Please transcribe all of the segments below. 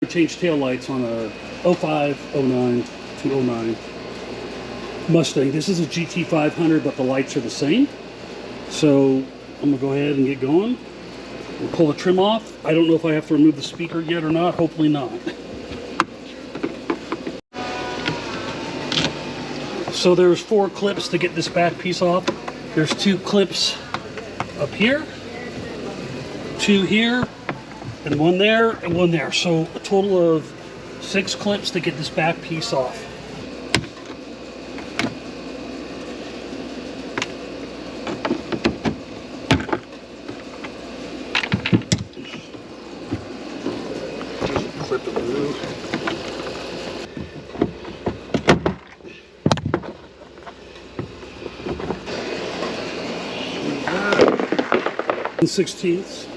Change tail lights on a 05, 09 to 09 Mustang. This is a GT500, but the lights are the same. So I'm gonna go ahead and get going. We'll pull the trim off. I don't know if I have to remove the speaker yet or not. Hopefully not. So there's 4 clips to get this back piece off. There's 2 clips up here, 2 here, and 1 there, and 1 there. So a total of 6 clips to get this back piece off. Clip it through. 1/16.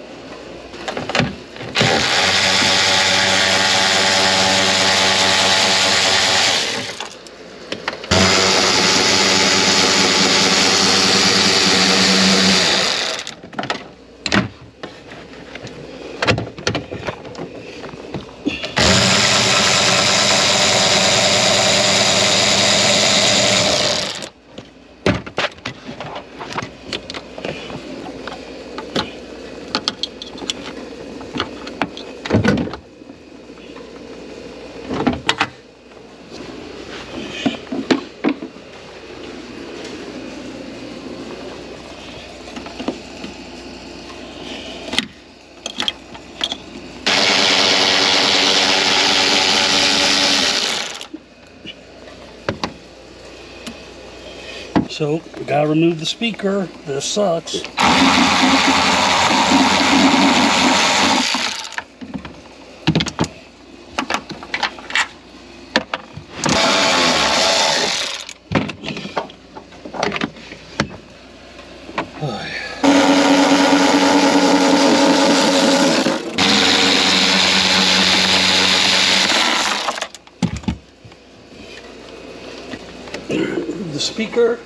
So we gotta remove the speaker. This sucks. The speaker.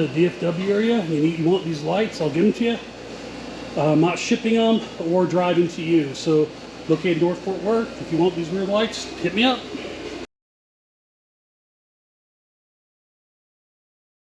the DFW area and you want these lights, I'll give them to you. I'm not shipping them or driving to you. So located North Fort Worth. If you want these rear lights, hit me up.